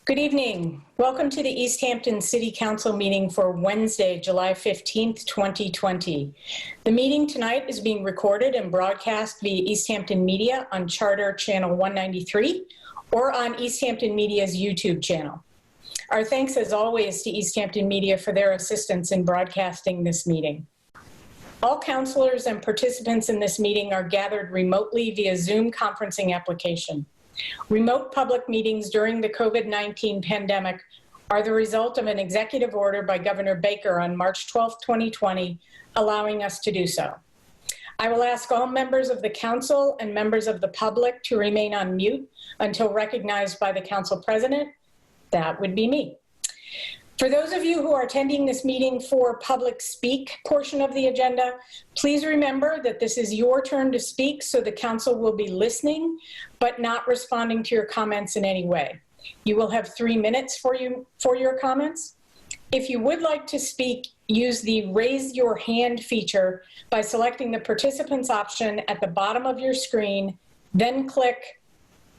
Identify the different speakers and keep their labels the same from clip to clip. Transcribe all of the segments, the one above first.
Speaker 1: Good evening. Welcome to the Easthampton City Council meeting for Wednesday, July 15th, 2020. The meeting tonight is being recorded and broadcast via Easthampton Media on Charter Channel 193 or on Easthampton Media's YouTube channel. Our thanks as always to Easthampton Media for their assistance in broadcasting this meeting. All counselors and participants in this meeting are gathered remotely via Zoom conferencing application. Remote public meetings during the COVID-19 pandemic are the result of an executive order by Governor Baker on March 12, 2020, allowing us to do so. I will ask all members of the council and members of the public to remain on mute until recognized by the council president. That would be me. For those of you who are attending this meeting for public speak portion of the agenda, please remember that this is your turn to speak, so the council will be listening, but not responding to your comments in any way. You will have 3 minutes for your comments. If you would like to speak, use the raise your hand feature by selecting the participants option at the bottom of your screen, then click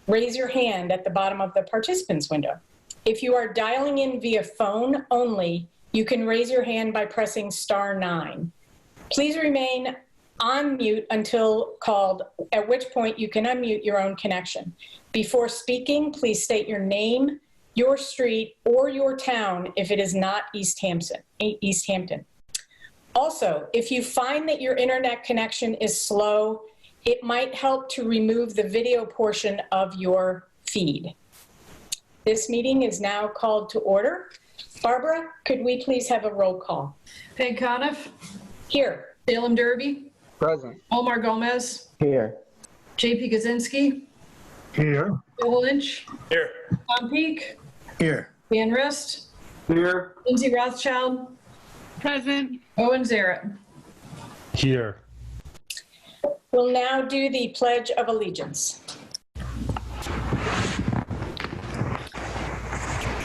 Speaker 1: raise your hand at the bottom of the participants window. If you are dialing in via phone only, you can raise your hand by pressing *9. Please remain on mute until called, at which point you can unmute your own connection. Before speaking, please state your name, your street, or your town if it is not Easthampton. Also, if you find that your internet connection is slow, it might help to remove the video portion of your feed. This meeting is now called to order. Barbara, could we please have a roll call?
Speaker 2: Peg Coniff.
Speaker 1: Here.
Speaker 2: Salem Derby.
Speaker 3: Present.
Speaker 2: Omar Gomez.
Speaker 3: Here.
Speaker 2: JP Kaczynski.
Speaker 3: Here.
Speaker 2: Bill Lynch.
Speaker 4: Here.
Speaker 2: Tom Peak.
Speaker 3: Here.
Speaker 2: Dan Rist.
Speaker 3: Here.
Speaker 2: Lindsay Rothschild.
Speaker 5: Present.
Speaker 2: Owen Zarrett.
Speaker 4: Here.
Speaker 1: We'll now do the Pledge of Allegiance.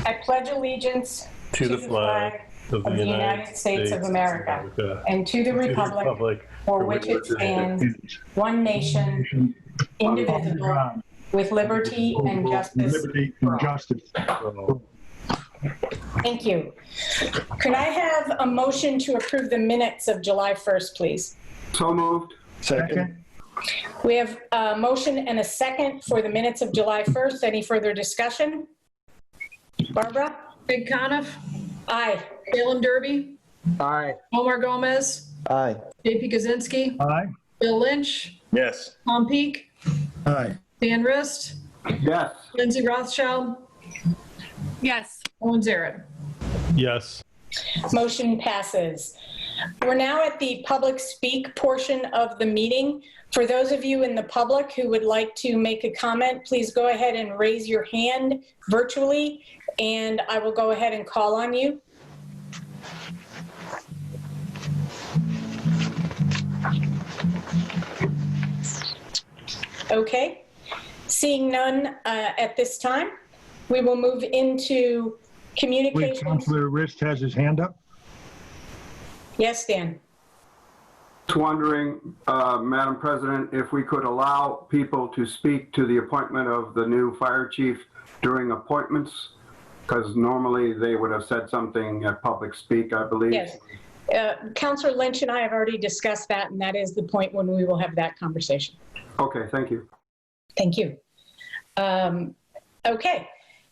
Speaker 1: I pledge allegiance
Speaker 4: To the flag
Speaker 1: of the United States of America and to the republic for which it stands, one nation, indivisible, with liberty and justice for all. Thank you. Could I have a motion to approve the minutes of July 1st, please?
Speaker 3: So moved. Second.
Speaker 1: We have a motion and a second for the minutes of July 1st. Any further discussion? Barbara?
Speaker 2: Peg Coniff.
Speaker 1: Aye.
Speaker 2: Salem Derby.
Speaker 3: Aye.
Speaker 2: Omar Gomez.
Speaker 3: Aye.
Speaker 2: JP Kaczynski.
Speaker 3: Aye.
Speaker 2: Bill Lynch.
Speaker 4: Yes.
Speaker 2: Tom Peak.
Speaker 3: Aye.
Speaker 2: Dan Rist.
Speaker 3: Yes.
Speaker 2: Lindsay Rothschild.
Speaker 5: Yes.
Speaker 2: Owen Zarrett.
Speaker 4: Yes.
Speaker 1: Motion passes. We're now at the public speak portion of the meeting. For those of you in the public who would like to make a comment, please go ahead and raise your hand virtually, and I will go ahead and call on you. Okay. Seeing none at this time, we will move into communications.
Speaker 6: Councilor Rist has his hand up.
Speaker 1: Yes, Dan.
Speaker 7: Just wondering, Madam President, if we could allow people to speak to the appointment of the new fire chief during appointments, because normally they would have said something at public speak, I believe.
Speaker 1: Yes. Councilor Lynch and I have already discussed that, and that is the point when we will have that conversation.
Speaker 7: Okay, thank you.
Speaker 1: Thank you. Okay.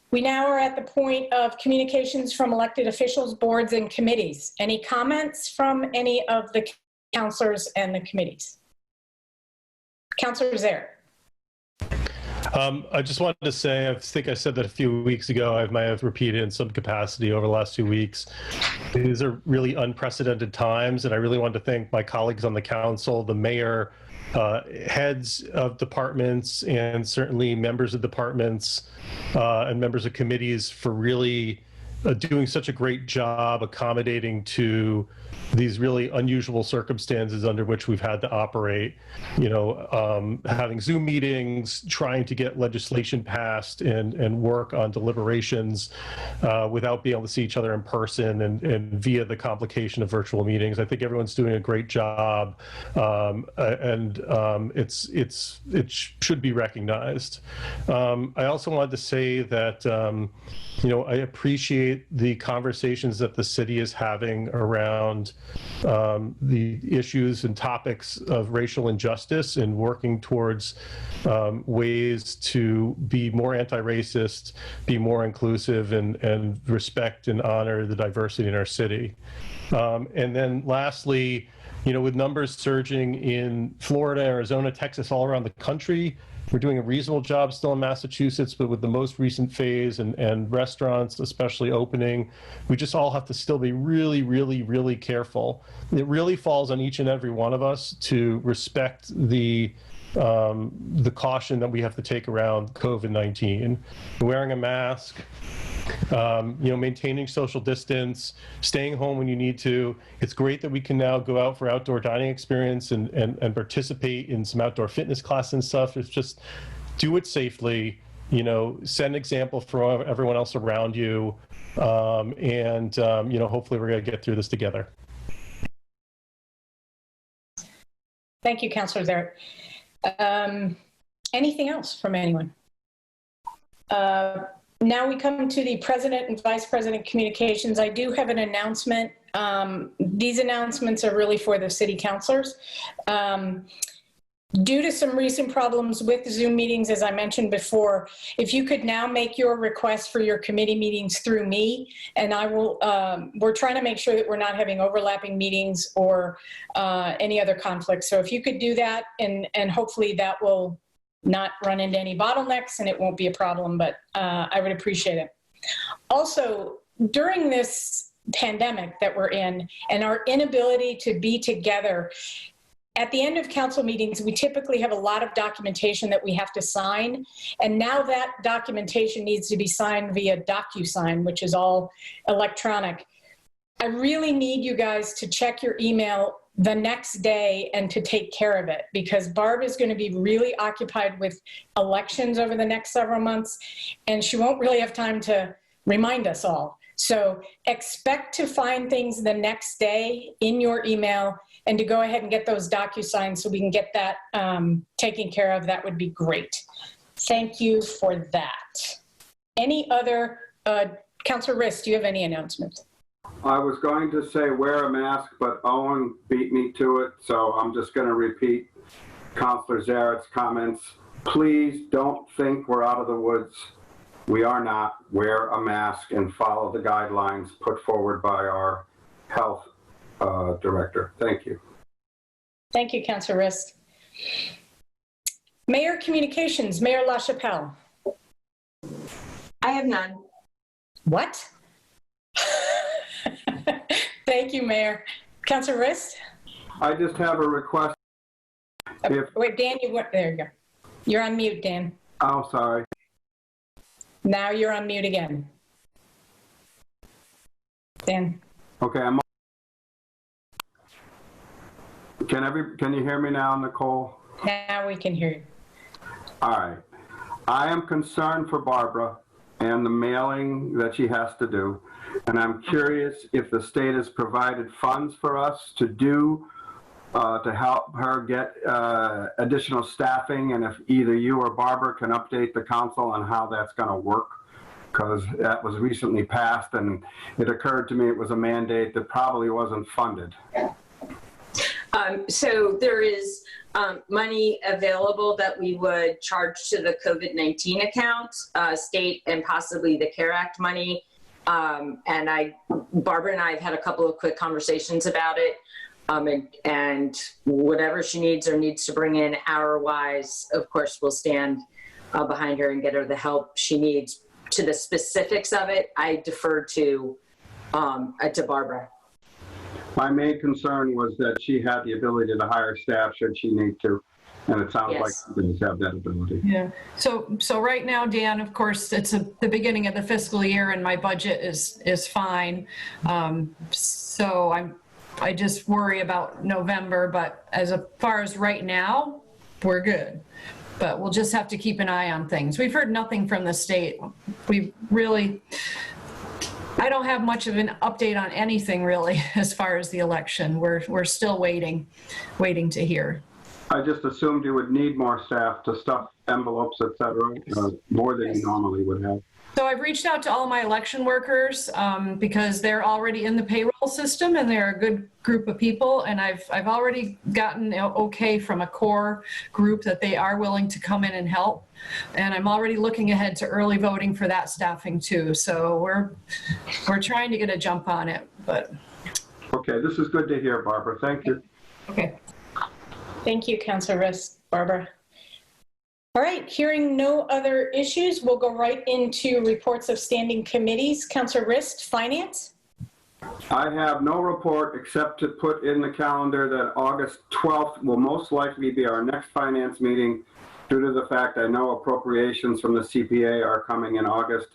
Speaker 1: We now are at the point of communications from elected officials, boards, and committees. Any comments from any of the councilors and the committees? Councilor Zarrett.
Speaker 4: I just wanted to say, I think I said that a few weeks ago, I might have repeated in some capacity over the last 2 weeks. These are really unprecedented times, and I really want to thank my colleagues on the council, the mayor, heads of departments, and certainly members of departments and members of committees for really doing such a great job accommodating to these really unusual circumstances under which we've had to operate, having Zoom meetings, trying to get legislation passed and work on deliberations without being able to see each other in person and via the complication of virtual meetings. I think everyone's doing a great job, and it should be recognized. I also wanted to say that I appreciate the conversations that the city is having around the issues and topics of racial injustice and working towards ways to be more anti-racist, be more inclusive, and respect and honor the diversity in our city. And then lastly, with numbers surging in Florida, Arizona, Texas, all around the country, we're doing a reasonable job still in Massachusetts, but with the most recent phase and restaurants especially opening, we just all have to still be really, really, really careful. It really falls on each and every one of us to respect the caution that we have to take around COVID-19. Wearing a mask, maintaining social distance, staying home when you need to. It's great that we can now go out for outdoor dining experience and participate in some outdoor fitness classes and stuff. It's just do it safely, set an example for everyone else around you. Hopefully we're going to get through this together.
Speaker 1: Thank you, Councilor Zarrett. Anything else from anyone? Now we come to the President and Vice President communications. I do have an announcement. These announcements are really for the city councilors. Due to some recent problems with Zoom meetings, as I mentioned before, if you could now make your request for your committee meetings through me, and I will, we're trying to make sure that we're not having overlapping meetings or any other conflicts. So if you could do that, and hopefully that will not run into any bottlenecks and it won't be a problem, but I would appreciate it. Also, during this pandemic that we're in and our inability to be together, at the end of council meetings, we typically have a lot of documentation that we have to sign. And now that documentation needs to be signed via DocuSign, which is all electronic. I really need you guys to check your email the next day and to take care of it, because Barb is going to be really occupied with elections over the next several months, and she won't really have time to remind us all. So expect to find things the next day in your email and to go ahead and get those DocuSigns so we can get that taken care of. That would be great. Thank you for that. Any other, Councilor Riss, do you have any announcements?
Speaker 7: I was going to say wear a mask, but Owen beat me to it, so I'm just going to repeat Councilor Zarrett's comments. Please don't think we're out of the woods. We are not. Wear a mask and follow the guidelines put forward by our health director. Thank you.
Speaker 1: Thank you, Councilor Riss. Mayor Communications, Mayor LaChapelle.
Speaker 8: I have none.
Speaker 1: What? Thank you, Mayor. Councilor Riss?
Speaker 7: I just have a request.
Speaker 1: Wait, Dan, there you go. You're on mute, Dan.
Speaker 7: Oh, sorry.
Speaker 1: Now you're on mute again. Dan.
Speaker 7: Okay, Can you hear me now, Nicole?
Speaker 1: Now we can hear you.
Speaker 7: All right. I am concerned for Barbara and the mailing that she has to do. And I'm curious if the state has provided funds for us to do, to help her get additional staffing, and if either you or Barbara can update the council on how that's going to work, because that was recently passed and it occurred to me it was a mandate that probably wasn't funded.
Speaker 8: So there is money available that we would charge to the COVID-19 account, state and possibly the CARE Act money. And Barbara and I have had a couple of quick conversations about it. And whatever she needs or needs to bring in hour-wise, of course, we'll stand behind her and get her the help she needs. To the specifics of it, I defer to Barbara.
Speaker 7: My main concern was that she had the ability to hire staff should she need to. And it sounds like
Speaker 8: Yes.
Speaker 7: companies have that ability.
Speaker 2: Yeah. So right now, Dan, of course, it's the beginning of the fiscal year and my budget is fine. So I just worry about November, but as far as right now, we're good. But we'll just have to keep an eye on things. We've heard nothing from the state. I don't have much of an update on anything really as far as the election. We're still waiting to hear.
Speaker 7: I just assumed you would need more staff to stuff envelopes, et cetera, more than you normally would have.
Speaker 2: So I've reached out to all my election workers because they're already in the payroll system and they're a good group of people. And I've already gotten okay from a core group that they are willing to come in and help. And I'm already looking ahead to early voting for that staffing too. So we're trying to get a jump on it, but.
Speaker 7: Okay, this is good to hear, Barbara. Thank you.
Speaker 2: Okay.
Speaker 1: Thank you, Councilor Rist. Barbara. All right, hearing no other issues, we'll go right into reports of standing committees. Councilor Rist, Finance.
Speaker 7: I have no report except to put in the calendar that August 12th will most likely be our next finance meeting due to the fact I know appropriations from the CPA are coming in August,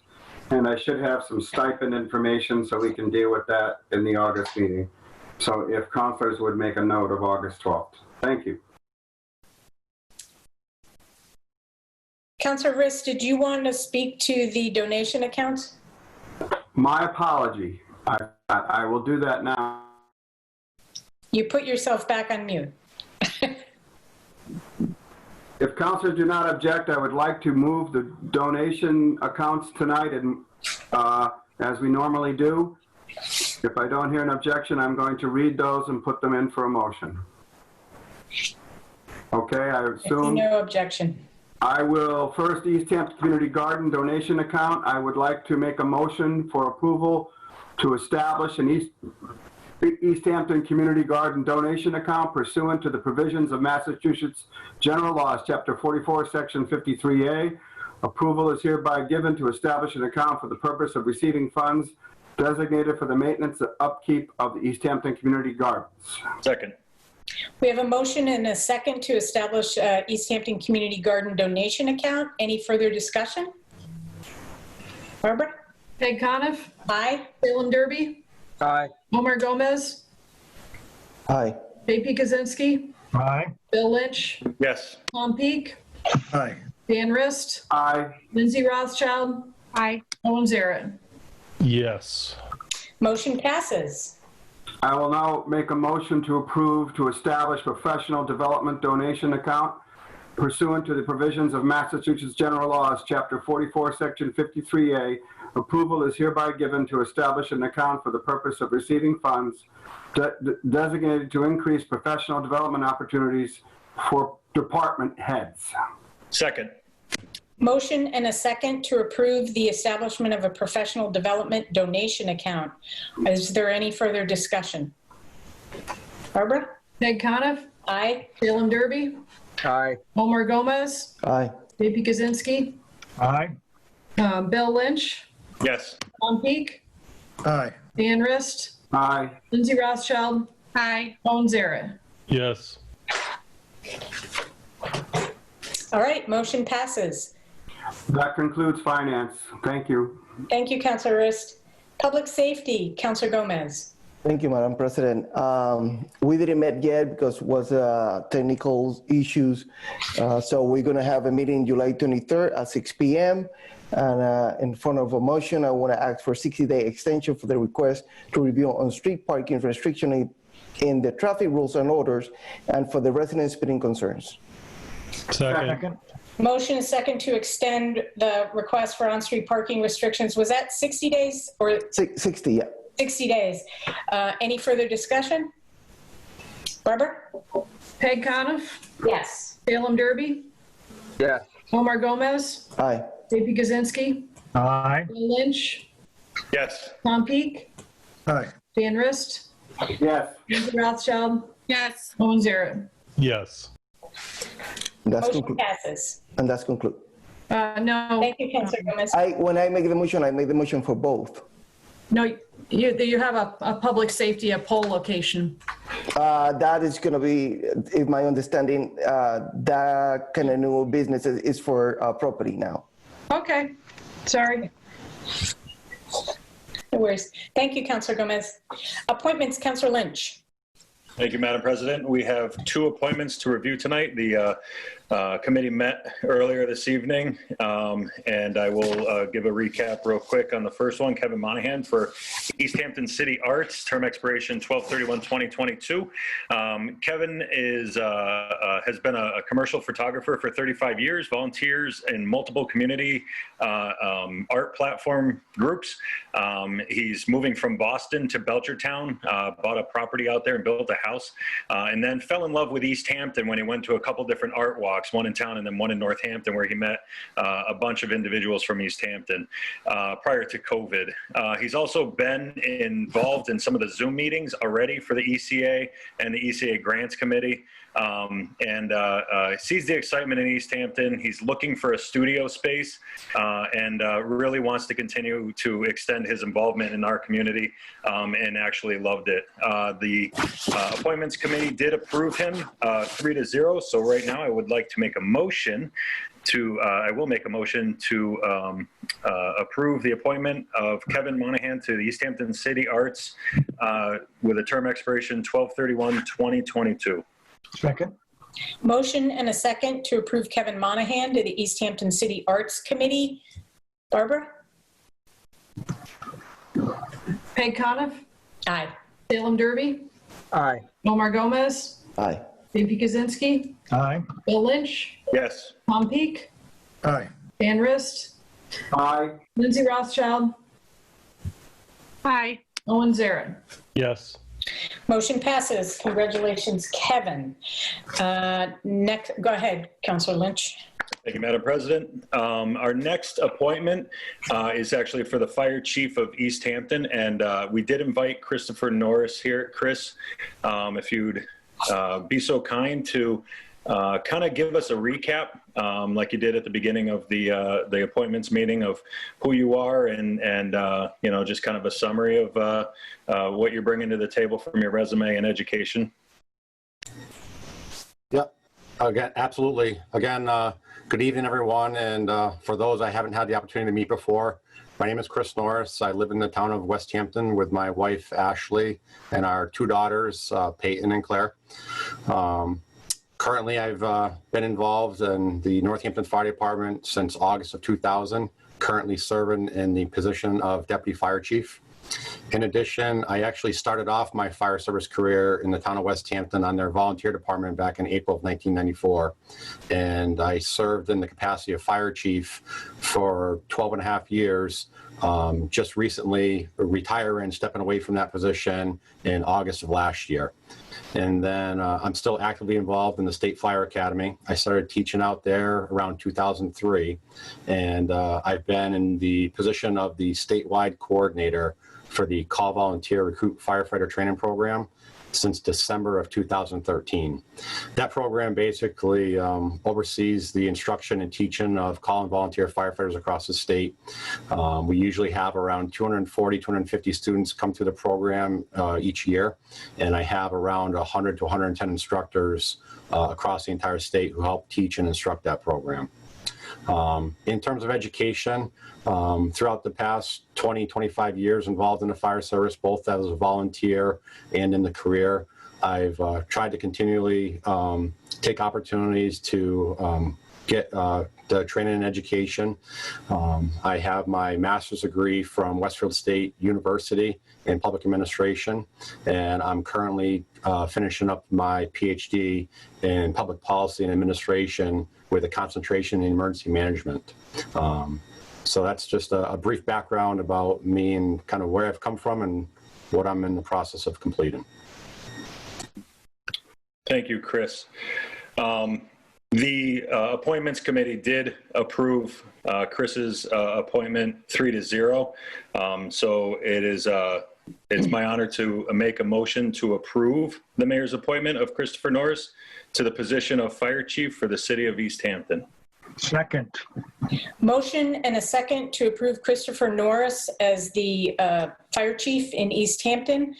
Speaker 7: and I should have some stipend information so we can deal with that in the August meeting. So if councilors would make a note of August 12th. Thank you.
Speaker 1: Councilor Rist, did you want to speak to the donation accounts?
Speaker 7: My apology. I will do that now.
Speaker 1: You put yourself back on mute.
Speaker 7: If councilors do not object, I would like to move the donation accounts tonight and as we normally do. If I don't hear an objection, I'm going to read those and put them in for a motion. Okay, I assume.
Speaker 1: No objection.
Speaker 7: I will first, Easthampton Community Garden donation account. I would like to make a motion for approval to establish an Easthampton Community Garden donation account pursuant to the provisions of Massachusetts General Laws, Chapter 44, Section 53A. Approval is hereby given to establish an account for the purpose of receiving funds designated for the maintenance and upkeep of the Easthampton Community Gardens.
Speaker 9: Second.
Speaker 1: We have a motion and a second to establish Easthampton Community Garden donation account. Any further discussion? Barbara?
Speaker 2: Peg Coniff,
Speaker 1: Aye.
Speaker 2: Salem Derby,
Speaker 3: Aye.
Speaker 2: Omar Gomez,
Speaker 3: Aye.
Speaker 2: JP Kaczynski,
Speaker 6: Aye.
Speaker 2: Bill Lynch,
Speaker 9: Yes.
Speaker 2: Tom Peak,
Speaker 6: Aye.
Speaker 2: Dan Rist,
Speaker 7: Aye.
Speaker 2: Lindsay Rothschild,
Speaker 5: Aye.
Speaker 2: Owen Zaret.
Speaker 4: Yes.
Speaker 1: Motion passes.
Speaker 7: I will now make a motion to approve to establish professional development donation account pursuant to the provisions of Massachusetts General Laws, Chapter 44, Section 53A. Approval is hereby given to establish an account for the purpose of receiving funds designated to increase professional development opportunities for department heads.
Speaker 9: Second.
Speaker 1: Motion and a second to approve the establishment of a professional development donation account. Is there any further discussion? Barbara?
Speaker 2: Peg Coniff,
Speaker 1: Aye.
Speaker 2: Salem Derby,
Speaker 3: Aye.
Speaker 2: Omar Gomez,
Speaker 3: Aye.
Speaker 2: JP Kaczynski,
Speaker 6: Aye.
Speaker 2: Bill Lynch,
Speaker 9: Yes.
Speaker 2: Tom Peak,
Speaker 6: Aye.
Speaker 2: Dan Rist,
Speaker 7: Aye.
Speaker 2: Lindsay Rothschild,
Speaker 5: Aye.
Speaker 2: Owen Zaret.
Speaker 4: Yes.
Speaker 1: All right, motion passes.
Speaker 7: That concludes finance. Thank you.
Speaker 1: Thank you, Councilor Rist. Public Safety, Councilor Gomez.
Speaker 10: Thank you, Madam President. We didn't meet yet because it was technical issues. So we're going to have a meeting July 23rd at 6 p.m. And in front of a motion, I want to ask for a 60-day extension for the request to review on-street parking restriction in the traffic rules and orders and for the resident speeding concerns.
Speaker 4: Second.
Speaker 1: Motion is second to extend the request for on-street parking restrictions. Was that 60 days or
Speaker 10: 60, yeah.
Speaker 1: 60 days? Any further discussion? Barbara?
Speaker 2: Peg Coniff,
Speaker 1: Yes.
Speaker 2: Salem Derby,
Speaker 3: Yes.
Speaker 2: Omar Gomez,
Speaker 10: Aye.
Speaker 2: JP Kaczynski,
Speaker 6: Aye.
Speaker 2: Bill Lynch,
Speaker 9: Yes.
Speaker 2: Tom Peak,
Speaker 6: Aye.
Speaker 2: Dan Rist,
Speaker 7: Yes.
Speaker 2: Lindsay Rothschild,
Speaker 5: Yes.
Speaker 2: Owen Zaret.
Speaker 4: Yes.
Speaker 10: That's
Speaker 1: Motion
Speaker 10: conclude.
Speaker 1: passes.
Speaker 10: And that's conclude.
Speaker 2: No,
Speaker 1: Thank you, Councilor Gomez.
Speaker 10: When I make the motion, I make the motion for both.
Speaker 2: No, you have a public safety, a poll location.
Speaker 10: That is going to be, if my understanding, that kind of new business is for property now.
Speaker 2: Okay, sorry.
Speaker 1: No worries. Thank you, Councilor Gomez. Appointments, Councilor Lynch.
Speaker 9: Thank you, Madam President. We have 2 appointments to review tonight. The committee met earlier this evening, and I will give a recap real quick on the first one. Kevin Monahan for Easthampton City Arts, term expiration 12/31/2022. Kevin has been a commercial photographer for 35 years, volunteers in multiple community art platform groups. He's moving from Boston to Belchertown, bought a property out there and built a house, and then fell in love with Easthampton when he went to a couple different art walks, one in town and then one in Northampton, where he met a bunch of individuals from Easthampton prior to COVID. He's also been involved in some of the Zoom meetings already for the ECA and the ECA Grants Committee, and sees the excitement in Easthampton. He's looking for a studio space and really wants to continue to extend his involvement in our community, and actually loved it. The Appointments Committee did approve him 3-0. So right now I would like to make a motion to, I will make a motion to approve the appointment of Kevin Monahan to the Easthampton City Arts with a term expiration 12/31/2022.
Speaker 6: Second.
Speaker 1: Motion and a second to approve Kevin Monahan to the Easthampton City Arts Committee. Barbara?
Speaker 2: Peg Coniff,
Speaker 1: Aye.
Speaker 2: Salem Derby,
Speaker 3: Aye.
Speaker 2: Omar Gomez,
Speaker 10: Aye.
Speaker 2: Dave Kaczynski,
Speaker 6: Aye.
Speaker 2: Bill Lynch,
Speaker 9: Yes.
Speaker 2: Tom Peak,
Speaker 6: Aye.
Speaker 2: Dan Rist,
Speaker 7: Aye.
Speaker 2: Lindsay Rothschild,
Speaker 5: Aye.
Speaker 2: Owen Zarin.
Speaker 4: Yes.
Speaker 1: Motion passes. Congratulations, Kevin. Next, go ahead, Councilor Lynch.
Speaker 9: Thank you, Madam President. Our next appointment is actually for the Fire Chief of Easthampton, and we did invite Christopher Norris here. Chris, if you'd be so kind to kind of give us a recap, like you did at the beginning of the appointments meeting, of who you are and you know, just kind of a summary of what you're bringing to the table from your resume and education.
Speaker 11: Yep. Again, absolutely. Again, good evening, everyone. And for those I haven't had the opportunity to meet before, my name is Chris Norris. I live in the town of Westhampton with my wife, Ashley, and our 2 daughters, Peyton and Claire. Currently, I've been involved in the Northampton Fire Department since August of 2000, currently serving in the position of Deputy Fire Chief. In addition, I actually started off my fire service career in the town of Westhampton on their volunteer department back in April of 1994. And I served in the capacity of fire chief for 12.5 years, just recently retiring, stepping away from that position in August of last year. And then I'm still actively involved in the State Fire Academy. I started teaching out there around 2003, and I've been in the position of the statewide coordinator for the Call Volunteer Recruit Firefighter Training Program since December of 2013. That program basically oversees the instruction and teaching of call and volunteer firefighters across the state. We usually have around 240, 250 students come through the program each year, and I have around 100 to 110 instructors across the entire state who help teach and instruct that program. In terms of education, throughout the past 20, 25 years involved in the fire service, both as a volunteer and in the career, I've tried to continually take opportunities to get the training and education. I have my master's degree from Westfield State University in public administration, and I'm currently finishing up my PhD in public policy and administration with a concentration in emergency management. So that's just a brief background about me and kind of where I've come from and what I'm in the process of completing.
Speaker 9: Thank you, Chris. The Appointments Committee did approve Chris's appointment 3-0. So it's my honor to make a motion to approve the mayor's appointment of Christopher Norris to the position of Fire Chief for the city of Easthampton.
Speaker 6: Second.
Speaker 1: Motion and a second to approve Christopher Norris as the fire chief in Easthampton.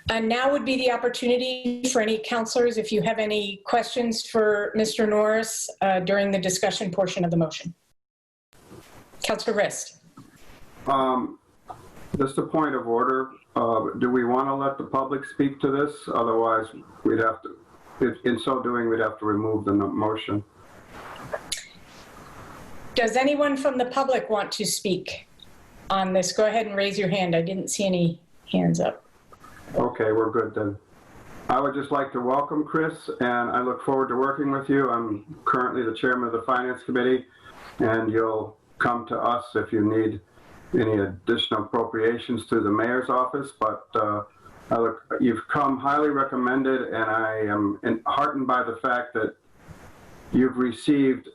Speaker 1: And now would be the opportunity for any counselors, if you have any questions for Mr. Norris during the discussion portion of the motion. Councilor Rist.
Speaker 7: Just a point of order. Do we want to let the public speak to this? Otherwise, we'd have to, in so doing, we'd have to remove the motion.
Speaker 1: Does anyone from the public want to speak on this? Go ahead and raise your hand. I didn't see any hands up.
Speaker 7: Okay, we're good then. I would just like to welcome Chris, and I look forward to working with you. I'm currently the chairman of the Finance Committee, and you'll come to us if you need any additional appropriations through the mayor's office. But you've come highly recommended, and I am heartened by the fact that you've received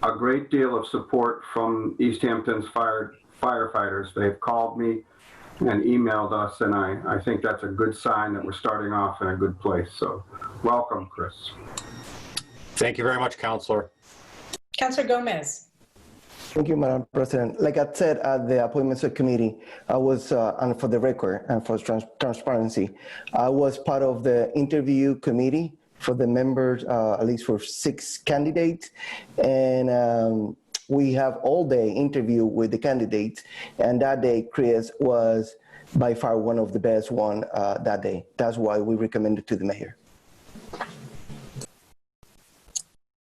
Speaker 7: a great deal of support from Easthampton's firefighters. They've called me and emailed us, and I think that's a good sign that we're starting off in a good place. So welcome, Chris.
Speaker 11: Thank you very much, Counselor.
Speaker 1: Councilor Gomez.
Speaker 10: Thank you, Madam President. Like I said at the Appointments Committee, I was, and for the record and for transparency, I was part of the interview committee for the members, at least for 6 candidates. And we have all day interview with the candidates. And that day, Chris was by far one of the best one that day. That's why we recommended to the mayor.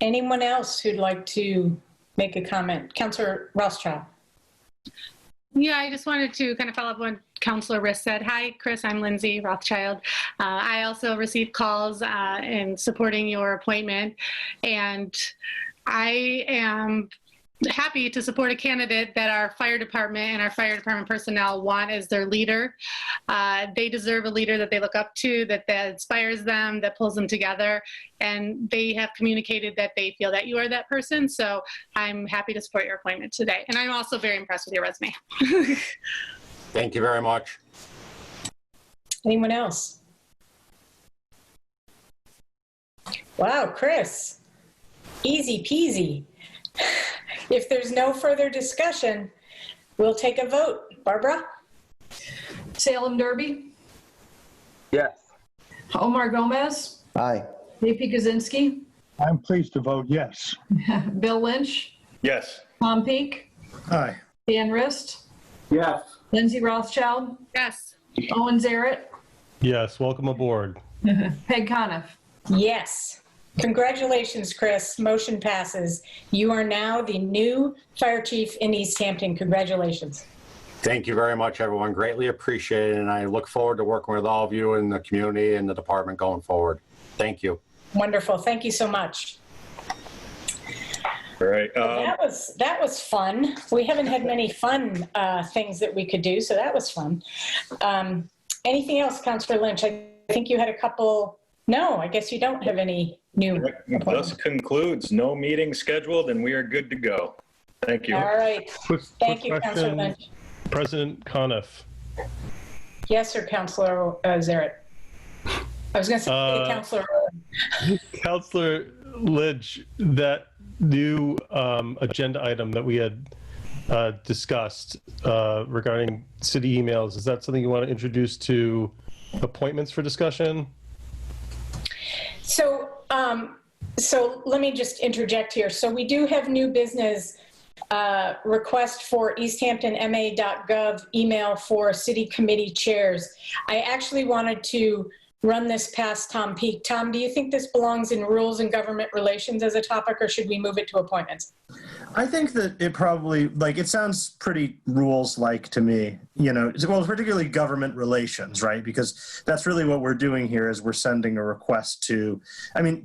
Speaker 1: Anyone else who'd like to make a comment? Councilor Rothschild.
Speaker 5: Yeah, I just wanted to kind of follow up on Councilor Rist said. Hi, Chris, I'm Lindsay Rothschild. I also received calls in supporting your appointment, and I am happy to support a candidate that our fire department and our fire department personnel want as their leader. They deserve a leader that they look up to, that inspires them, that pulls them together. And they have communicated that they feel that you are that person. So I'm happy to support your appointment today. And I'm also very impressed with your resume.
Speaker 11: Thank you very much.
Speaker 1: Anyone else? Wow, Chris, easy peasy. If there's no further discussion, we'll take a vote. Barbara?
Speaker 2: Salem Derby,
Speaker 3: Yes.
Speaker 2: Omar Gomez,
Speaker 10: Aye.
Speaker 2: JP Kaczynski,
Speaker 6: I'm pleased to vote yes.
Speaker 2: Bill Lynch,
Speaker 9: Yes.
Speaker 2: Tom Peak,
Speaker 6: Aye.
Speaker 2: Dan Rist,
Speaker 7: Yes.
Speaker 2: Lindsay Rothschild,
Speaker 5: Yes.
Speaker 2: Owen Zarrett,
Speaker 4: Yes, welcome aboard.
Speaker 2: Peg Coniff.
Speaker 1: Yes. Congratulations, Chris. Motion passes. You are now the new fire chief in Easthampton. Congratulations.
Speaker 11: Thank you very much, everyone. Greatly appreciated, and I look forward to working with all of you in the community and the department going forward. Thank you.
Speaker 1: Wonderful. Thank you so much.
Speaker 9: All right.
Speaker 1: Well, that was fun. We haven't had many fun things that we could do, so that was fun. Anything else, Councilor Lynch? I think you had a couple. No, I guess you don't have any new appointments.
Speaker 9: Thus concludes. No meeting scheduled, and we are good to go. Thank you.
Speaker 1: All right.
Speaker 4: Quick
Speaker 1: Thank you,
Speaker 4: question.
Speaker 1: Councilor Lynch.
Speaker 4: President Coniff.
Speaker 1: Yes, sir, Councilor Zarrett. I was going to say Councilor.
Speaker 4: Councilor Lynch, that new agenda item that we had discussed regarding city emails, is that something you want to introduce to appointments for discussion?
Speaker 1: So let me just interject here. So we do have new business request for easthamptonma.gov email for city committee chairs. I actually wanted to run this past Tom Peak. Tom, do you think this belongs in rules and government relations as a topic, or should we move it to appointments?
Speaker 6: I think that it probably, it sounds pretty rules-like to me, well, particularly government relations, right? Because that's really what we're doing here is we're sending a request to,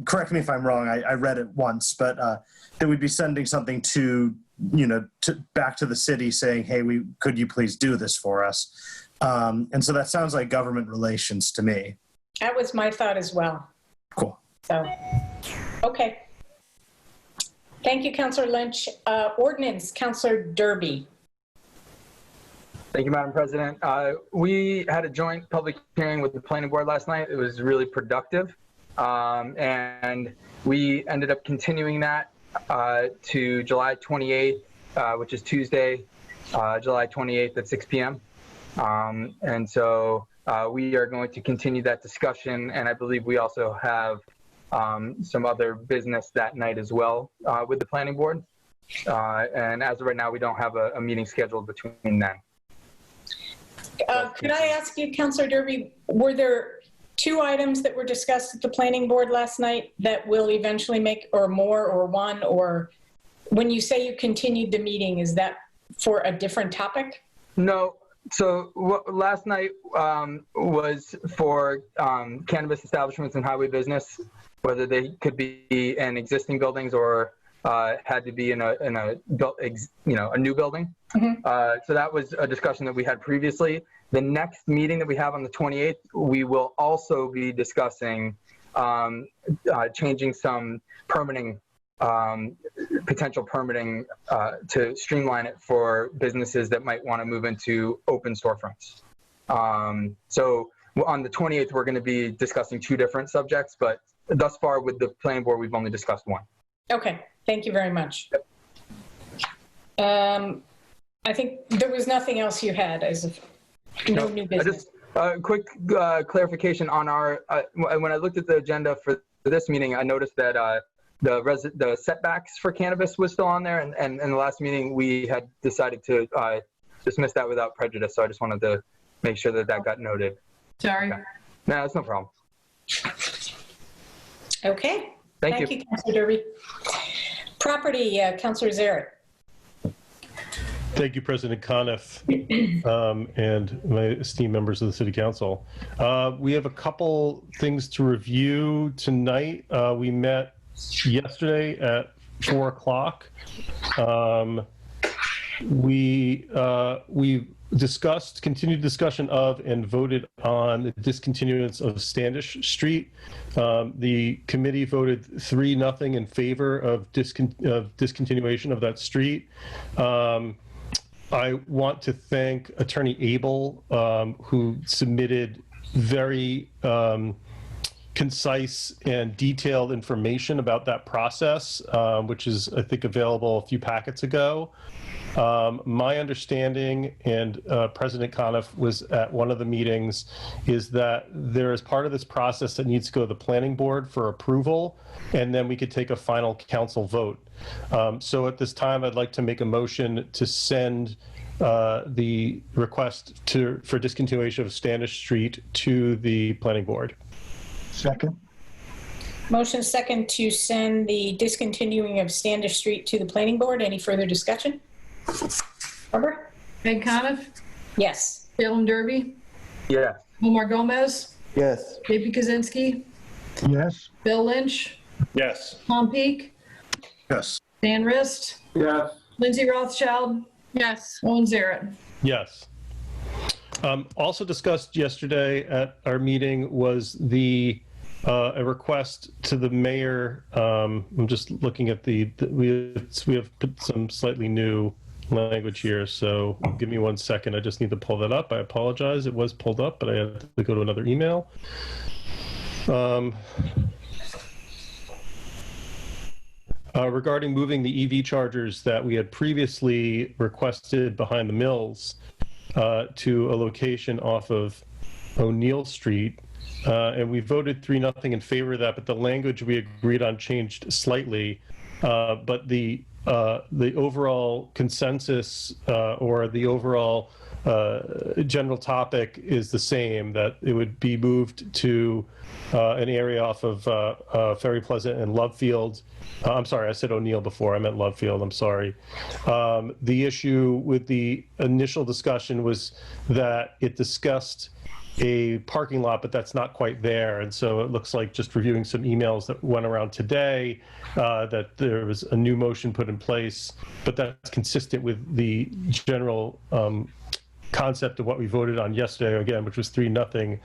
Speaker 6: correct me if I'm wrong, I read it once, but that we'd be sending something to, back to the city saying, hey, could you please do this for us? And so that sounds like government relations to me.
Speaker 1: That was my thought as well.
Speaker 6: Cool.
Speaker 1: So, okay. Thank you, Councilor Lynch. Ordinance, Councilor Derby.
Speaker 3: Thank you, Madam President. We had a joint public hearing with the planning board last night. It was really productive. And we ended up continuing that to July 28th, which is Tuesday, July 28th at 6 p.m. And so we are going to continue that discussion, and I believe we also have some other business that night as well with the planning board. And as of right now, we don't have a meeting scheduled between then.
Speaker 1: Could I ask you, Councilor Derby, were there 2 items that were discussed at the planning board last night that will eventually make, or more, or one, or when you say you continued the meeting, is that for a different topic?
Speaker 3: No. So last night was for cannabis establishments and highway business, whether they could be in existing buildings or had to be in a new building. Mm-hmm. So that was a discussion that we had previously. The next meeting that we have on the 28th, we will also be discussing changing some permitting, potential permitting to streamline it for businesses that might want to move into open storefronts. So on the 28th, we're going to be discussing 2 different subjects, but thus far with the planning board, we've only discussed 1.
Speaker 1: Okay, thank you very much. I think there was nothing else you had as of no new business.
Speaker 3: Just quick clarification on our, when I looked at the agenda for this meeting, I noticed that the setbacks for cannabis was still on there, and in the last meeting we had decided to dismiss that without prejudice. So I just wanted to make sure that that got noted.
Speaker 2: Sorry.
Speaker 3: Okay. No, that's no problem.
Speaker 1: Okay.
Speaker 3: Thank
Speaker 1: you, Councilor Derby. Property, Councilor Zaret.
Speaker 4: Thank you, President Coniff, and my esteemed members of the City Council. We have a couple things to review tonight. We met yesterday at 4 o'clock. We discussed, continued discussion of, and voted on the discontinuance of Standish Street. The committee voted 3-0 in favor of discontinuation of that street. I want to thank Attorney Abel, who submitted very concise and detailed information about that process, which is, I think, available a few packets ago. My understanding, and President Coniff was at one of the meetings, is that there is part of this process that needs to go to the planning board for approval, and then we could take a final council vote. So at this time, I'd like to make a motion to send the request for discontinuation of Standish Street to the planning board.
Speaker 6: Second.
Speaker 1: Motion second to send the discontinuing of Standish Street to the planning board. Any further discussion? Barbara?
Speaker 2: Meg Coniff?
Speaker 1: Yes.
Speaker 2: Salem Derby?
Speaker 3: Yes.
Speaker 2: Omar Gomez?
Speaker 10: Yes.
Speaker 2: JP Kaczynski?
Speaker 6: Yes.
Speaker 2: Bill Lynch?
Speaker 9: Yes.
Speaker 2: Tom Peak?
Speaker 6: Yes.
Speaker 2: Dan Rist?
Speaker 7: Yes.
Speaker 2: Lindsay Rothschild?
Speaker 5: Yes.
Speaker 2: Owen Zaret?
Speaker 4: Yes. Also discussed yesterday at our meeting was a request to the mayor. I'm just looking at we have put some slightly new language here, so give me 1 second. I just need to pull that up. I apologize. It was pulled up, but I had to go to another email. Regarding moving the EV chargers that we had previously requested behind the mills to a location off of O'Neill Street. And we voted 3-0 in favor of that, but the language we agreed on changed slightly. But the overall consensus or the overall general topic is the same, that it would be moved to an area off of Ferry Pleasant and Lovefield. I'm sorry, I said O'Neill before. I meant Lovefield. I'm sorry. The issue with the initial discussion was that it discussed a parking lot, but that's not quite there. And so it looks like, just reviewing some emails that went around today, that there was a new motion put in place, but that's consistent with the general concept of what we voted on yesterday, again, which was 3-0,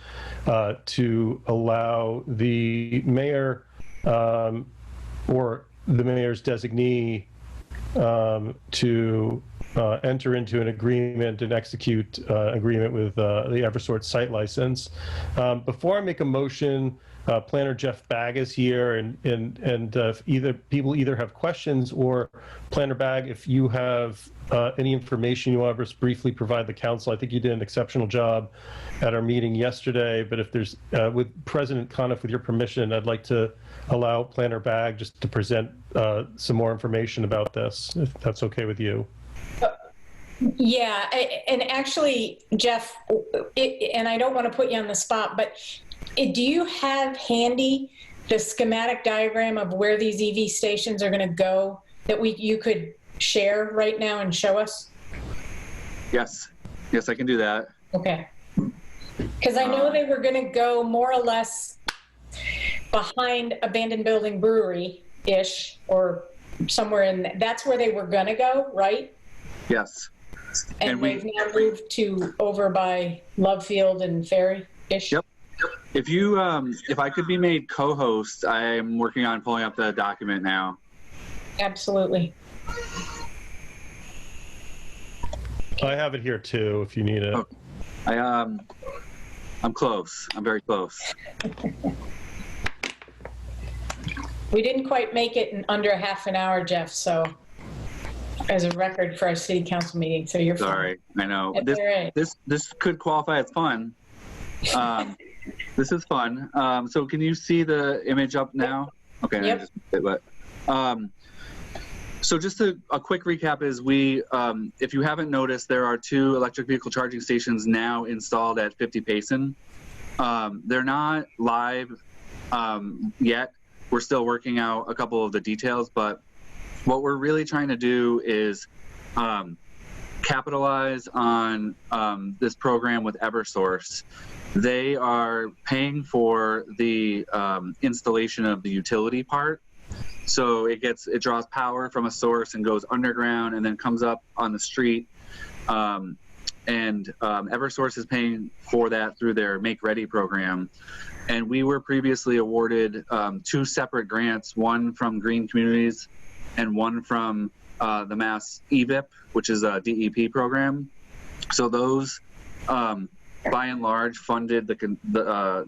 Speaker 4: to allow the mayor or the mayor's designee to enter into an agreement and execute agreement with the Eversort site license. Before I make a motion Planner Jeff Bagg is here, and if people either have questions, or Planner Bagg, if you have any information you want to just briefly provide the council. I think you did an exceptional job at our meeting yesterday, but if there's, with President Conniff, with your permission, I'd like to allow Planner Bagg just to present some more information about this, if that's okay with you.
Speaker 1: Yeah, and actually, Jeff, and I don't want to put you on the spot, but do you have handy the schematic diagram of where these EV stations are going to go that you could share right now and show us?
Speaker 12: Yes, I can do that.
Speaker 1: Okay. Because I know they were going to go more or less behind Abandoned Building Brewery-ish, or somewhere in, that's where they were going to go, right?
Speaker 12: Yes.
Speaker 1: And they've now moved to over by Love Field and Ferry-ish?
Speaker 12: Yep. If you, if I could be made co-host, I am working on pulling up the document now.
Speaker 1: Absolutely.
Speaker 4: I have it here too, if you need it.
Speaker 12: Oh, I'm close. I'm very close.
Speaker 1: We didn't quite make it in under a half an hour, Jeff, so as a record for our city council meeting, so you're
Speaker 12: sorry.
Speaker 1: Fine.
Speaker 12: I know.
Speaker 1: That's all right.
Speaker 12: This could qualify as fun. This is fun. So can you see the image up now? Okay.
Speaker 1: Yep.
Speaker 12: So just a quick recap is if you haven't noticed, there are 2 electric vehicle charging stations now installed at 50 Payson. They're not live yet. We're still working out a couple of the details, but what we're really trying to do is capitalize on this program with Eversource. They are paying for the installation of the utility part. So it draws power from a source and goes underground and then comes up on the street. Eversource is paying for that through their Make Ready program. And we were previously awarded 2 separate grants, one from Green Communities and one from the Mass EVIP, which is a DEP program. So those, by and large, funded the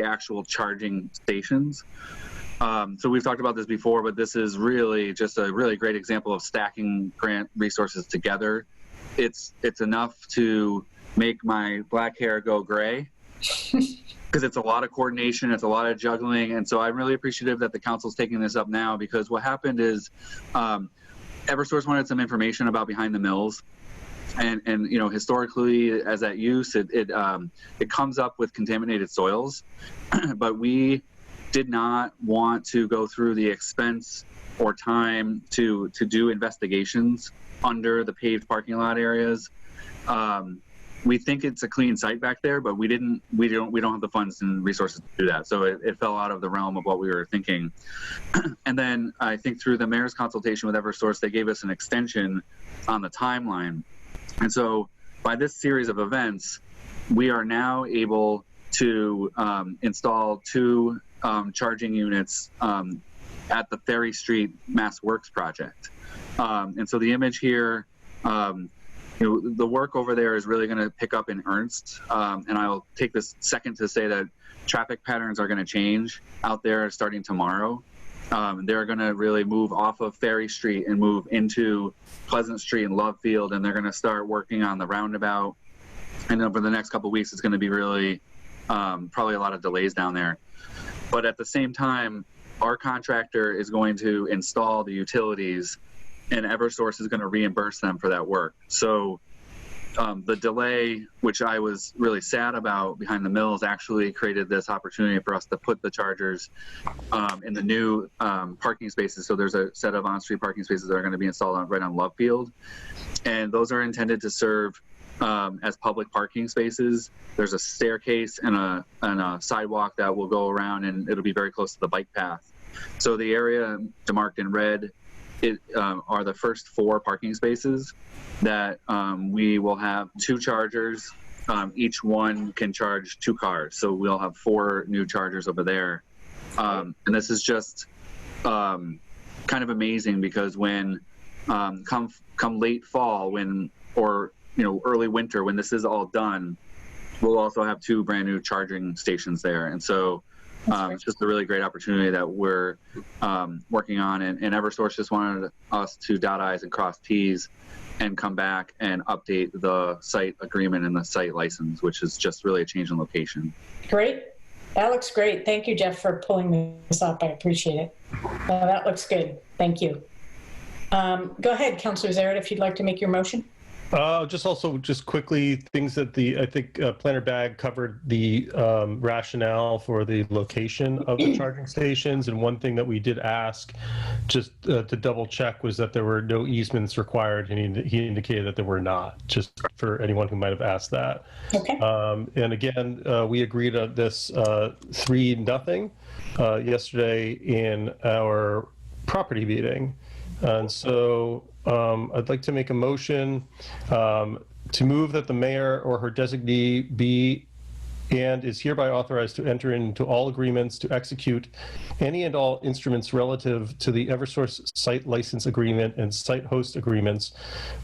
Speaker 12: actual charging stations. So we've talked about this before, but this is really just a really great example of stacking grant resources together. It's enough to make my black hair go gray, because it's a lot of coordination, it's a lot of juggling, and so I'm really appreciative that the council's taking this up now, because what happened is Eversource wanted some information about behind the mills, and you know, historically, as that use, it comes up with contaminated soils, but we did not want to go through the expense or time to do investigations under the paved parking lot areas. We think it's a clean site back there, but we don't have the funds and resources to do that. So it fell out of the realm of what we were thinking. And then I think through the mayor's consultation with Eversource, they gave us an extension on the timeline. And so by this series of events, we are now able to install 2 charging units at the Ferry Street Mass Works project. And so the image here, you know, the work over there is really going to pick up in earnest. And I'll take this second to say that traffic patterns are going to change out there starting tomorrow. They're going to really move off of Ferry Street and move into Pleasant Street and Love Field, and they're going to start working on the roundabout. And over the next couple of weeks, it's going to be really probably a lot of delays down there. But at the same time, our contractor is going to install the utilities, and Eversource is going to reimburse them for that work. So the delay, which I was really sad about behind the mills, actually created this opportunity for us to put the chargers in the new parking spaces. So there's a set of on-street parking spaces that are going to be installed right on Love Field. And those are intended to serve as public parking spaces. There's a staircase and a sidewalk that will go around, and it'll be very close to the bike path. So the area demarked in red are the first 4 parking spaces that we will have 2 chargers. Each one can charge 2 cars. So we'll have 4 new chargers over there. And this is just kind of amazing, because when come late fall, or you know, early winter, when this is all done, we'll also have 2 brand new charging stations there. And so it's just a really great opportunity that we're working on. And Eversource just wanted us to dot I's and cross T's and come back and update the site agreement and the site license, which is just really a change in location.
Speaker 1: Great. That looks great. Thank you, Jeff, for pulling this up. I appreciate it. That looks good. Thank you. Go ahead, Councilor Zaret, if you'd like to make your motion.
Speaker 4: Just quickly, things that I think Planner Bag covered the rationale for the location of the charging stations. And one thing that we did ask just to double check was that there were no easements required. And he indicated that there were not, just for anyone who might have asked that.
Speaker 1: Okay.
Speaker 4: And again, we agreed on this 3-0 yesterday in our property meeting. And so I'd like to make a motion to move that the mayor or her designee be and is hereby authorized to enter into all agreements to execute any and all instruments relative to the Eversource site license agreement and site host agreements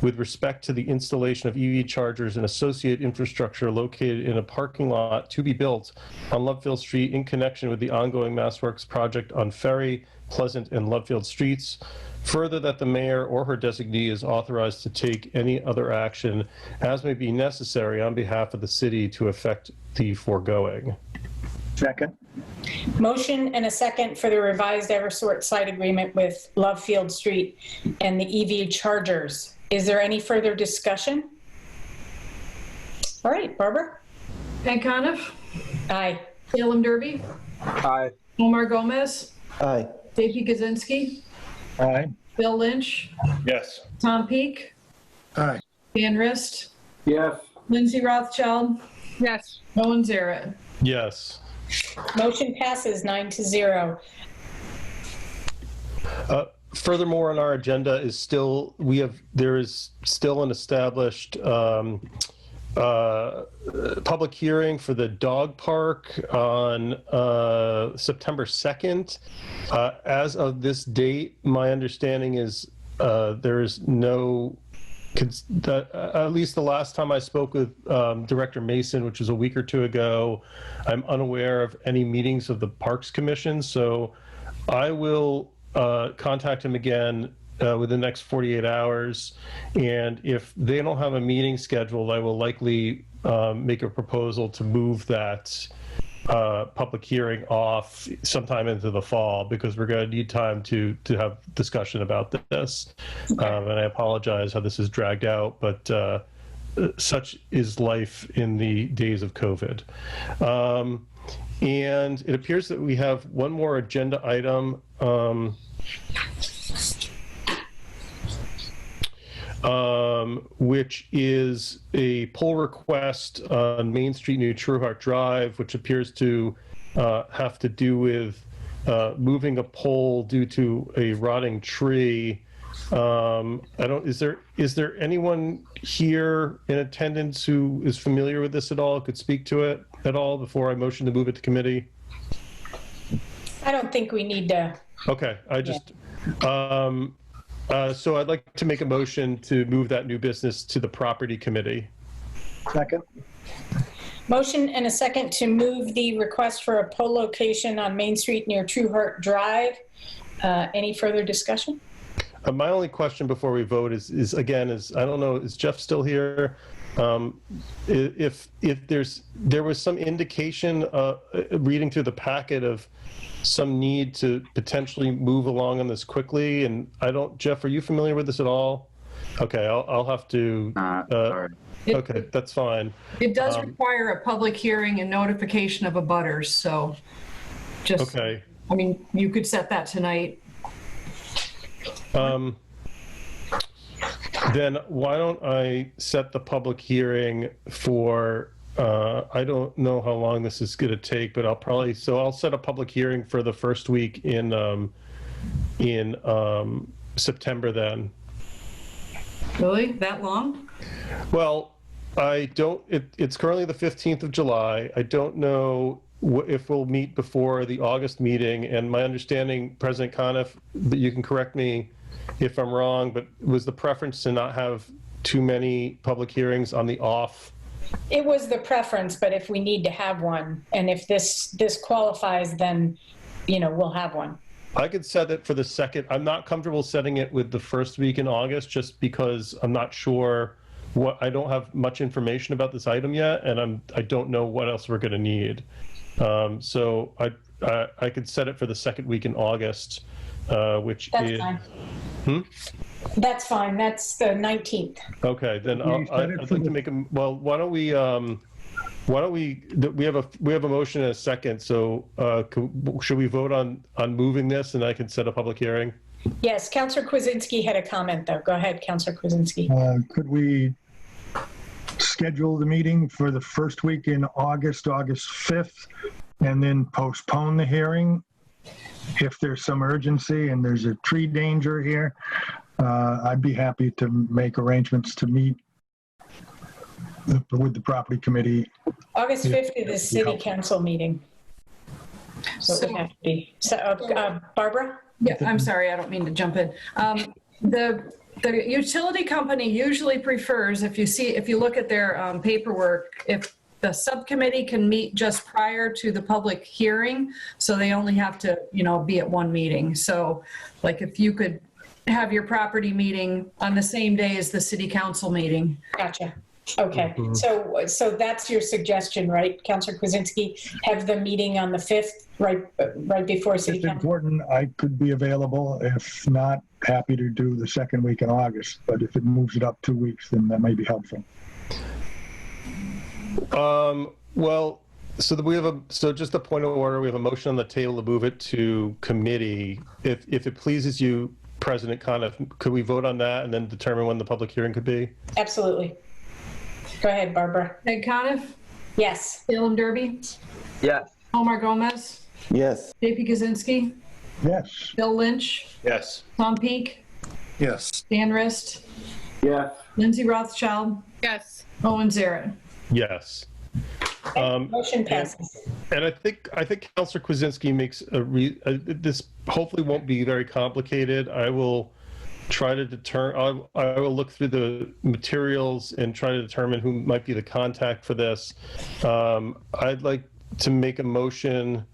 Speaker 4: with respect to the installation of EV chargers and associated infrastructure located in a parking lot to be built on Lovefield Street in connection with the ongoing MassWorks project on Ferry, Pleasant, and Lovefield Streets. Further, that the mayor or her designee is authorized to take any other action as may be necessary on behalf of the city to effect the foregoing.
Speaker 6: Second.
Speaker 1: Motion and a second for the revised Eversource site agreement with Lovefield Street and the EV chargers. Is there any further discussion? All right, Barbara?
Speaker 2: Peg Coniff,
Speaker 1: Aye.
Speaker 2: Salem Derby,
Speaker 3: Aye.
Speaker 2: Omar Gomez,
Speaker 10: Aye.
Speaker 2: JP Kaczynski,
Speaker 6: Aye.
Speaker 2: Bill Lynch,
Speaker 9: Yes.
Speaker 2: Tom Peak,
Speaker 6: Aye.
Speaker 2: Dan Rist,
Speaker 7: Yes.
Speaker 2: Lindsay Rothschild,
Speaker 5: Yes.
Speaker 2: Owen Zaret.
Speaker 4: Yes.
Speaker 1: Motion passes 9-0.
Speaker 4: Furthermore, on our agenda is still, there is still an established public hearing for the dog park on September 2nd. As of this date, my understanding is there is no, at least the last time I spoke with Director Mason, which was a week or 2 ago, I'm unaware of any meetings of the Parks Commission. So I will contact him again within the next 48 hours. And if they don't have a meeting scheduled, I will likely make a proposal to move that public hearing off sometime into the fall, because we're going to need time to have discussion about this. And I apologize how this is dragged out, but such is life in the days of COVID. And it appears that we have one more agenda item, which is a pull request on Main Street near Trueheart Drive, which appears to have to do with moving a pole due to a rotting tree. Is there anyone here in attendance who is familiar with this at all, could speak to it at all before I motion to move it to committee?
Speaker 1: I don't think we need to.
Speaker 4: Okay, so I'd like to make a motion to move that new business to the property committee.
Speaker 6: Second.
Speaker 1: Motion and a second to move the request for a pole location on Main Street near Trueheart Drive. Any further discussion?
Speaker 4: My only question before we vote is I don't know, is Jeff still here? If there was some indication reading through the packet of some need to potentially move along on this quickly, and Jeff, are you familiar with this at all? Okay, I'll have to.
Speaker 12: Sorry.
Speaker 4: Okay, that's fine.
Speaker 2: It does require a public hearing and notification of abutters, so just,
Speaker 4: okay.
Speaker 2: I mean, you could set that tonight.
Speaker 4: Then why don't I set the public hearing for, I don't know how long this is going to take, but I'll set a public hearing for the first week in September then.
Speaker 2: Really? That long?
Speaker 4: Well, it's currently the 15th of July. I don't know if we'll meet before the August meeting, and my understanding, President Coniff, that you can correct me if I'm wrong, but was the preference to not have too many public hearings on the off
Speaker 1: It was the preference, but if we need to have one, and if this qualifies, then, we'll have one.
Speaker 4: I could set it for the second. I'm not comfortable setting it with the first week in August just because I'm not sure I don't have much information about this item yet, and I don't know what else we're going to need. So I could set it for the second week in August, which
Speaker 1: That's
Speaker 4: is.
Speaker 1: fine. That's fine. That's the 19th.
Speaker 4: Okay, then I'd like to make a. Well, why don't we we have a motion and a second. So should we vote on moving this, and I can set a public hearing?
Speaker 1: Yes, Councillor Kwasinski had a comment, though. Go ahead, Councillor Kwasinski.
Speaker 13: Could we schedule the meeting for the first week in August 5th, and then postpone the hearing if there's some urgency and there's a tree danger here? I'd be happy to make arrangements to meet with the property committee.
Speaker 1: August 5th is the city council meeting. So it would have to be. So, Barbara?
Speaker 2: Yeah, I'm sorry, I don't mean to jump in. The utility company usually prefers, if you look at their paperwork, if the subcommittee can meet just prior to the public hearing, so they only have to, be at one meeting. So like if you could have your property meeting on the same day as the city council meeting.
Speaker 1: Gotcha. Okay, so that's your suggestion, right, Councillor Kwasinski? Have the meeting on the 5th, right before city
Speaker 13: If
Speaker 1: council?
Speaker 13: important, I could be available. If not, happy to do the second week in August. But if it moves it up 2 weeks, then that may be helpful.
Speaker 4: Well, so just a point of order. We have a motion on the table to move it to committee. If it pleases you, President Coniff, could we vote on that and then determine when the public hearing could be?
Speaker 1: Absolutely. Go ahead, Barbara.
Speaker 2: Ed Coniff?
Speaker 1: Yes.
Speaker 2: Salem Derby?
Speaker 3: Yes.
Speaker 2: Omar Gomez?
Speaker 10: Yes.
Speaker 2: JP Kaczynski?
Speaker 13: Yes.
Speaker 2: Bill Lynch?
Speaker 9: Yes.
Speaker 2: Tom Peak?
Speaker 6: Yes.
Speaker 2: Dan Rist?
Speaker 7: Yes.
Speaker 2: Lindsay Rothschild?
Speaker 5: Yes.
Speaker 2: Owen Zaret?
Speaker 4: Yes.
Speaker 1: Motion passes.
Speaker 4: And I think Councillor Kwasinski makes this hopefully won't be very complicated. I will try to I will look through the materials and try to determine who might be the contact for this. I'd like to make a motion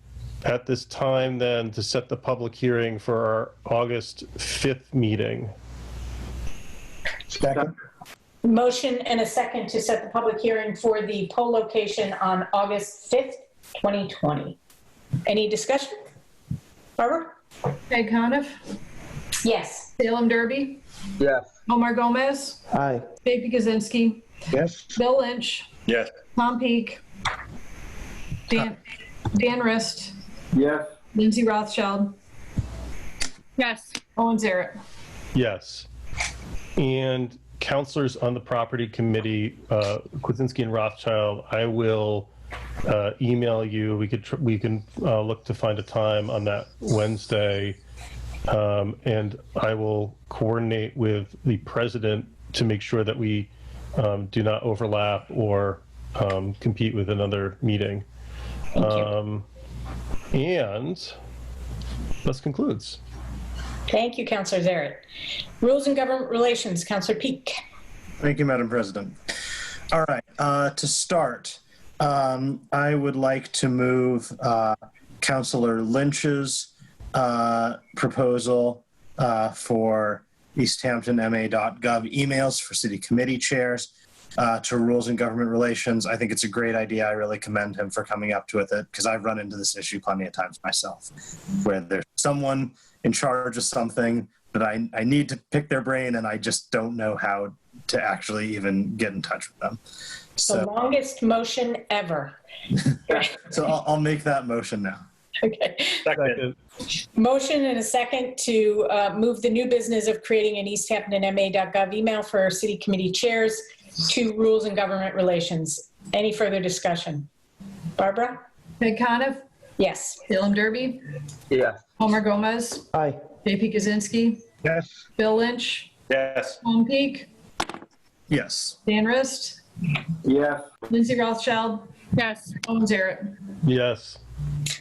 Speaker 4: at this time then to set the public hearing for our August 5th meeting.
Speaker 13: Second.
Speaker 1: Motion and a second to set the public hearing for the poll location on August 5th, 2020. Any discussion? Barbara?
Speaker 2: Ed Coniff?
Speaker 1: Yes.
Speaker 2: Salem Derby?
Speaker 3: Yes.
Speaker 2: Omar Gomez?
Speaker 10: Aye.
Speaker 2: JP Kaczynski?
Speaker 13: Yes.
Speaker 2: Bill Lynch?
Speaker 9: Yes.
Speaker 2: Tom Peak? Dan Rist?
Speaker 7: Yes.
Speaker 2: Lindsay Rothschild?
Speaker 5: Yes.
Speaker 2: Owen Zaret?
Speaker 4: Yes. And councilors on the property committee, Kwasinski and Rothschild, I will email you. We can look to find a time on that Wednesday, and I will coordinate with the president to make sure that we do not overlap or compete with another meeting.
Speaker 1: Thank you.
Speaker 4: And this concludes.
Speaker 1: Thank you, Councillor Zaret. Rules and Government Relations, Councillor Peak.
Speaker 6: Thank you, Madam President. All right, to start, I would like to move Councillor Lynch's proposal for easthamptonma.gov emails for city committee chairs to Rules and Government Relations. I think it's a great idea. I really commend him for coming up to it because I've run into this issue plenty of times myself, where there's someone in charge of something that I need to pick their brain and I just don't know how to actually even get in touch with them. So,
Speaker 1: The longest motion ever.
Speaker 6: so I'll make that motion now.
Speaker 1: Okay.
Speaker 9: Second.
Speaker 1: Motion and a second to move the new business of creating an easthamptonma.gov email for city committee chairs to Rules and Government Relations. Any further discussion? Barbara?
Speaker 2: Ed Coniff?
Speaker 1: Yes.
Speaker 2: Salem Derby?
Speaker 3: Yes.
Speaker 2: Omar Gomez?
Speaker 10: Aye.
Speaker 2: JP Kaczynski?
Speaker 13: Yes.
Speaker 2: Bill Lynch?
Speaker 9: Yes.
Speaker 2: Tom Peak?
Speaker 6: Yes.
Speaker 2: Dan Rist?
Speaker 7: Yes.
Speaker 2: Lindsay Rothschild?
Speaker 5: Yes.
Speaker 2: Owen Zaret?
Speaker 4: Yes.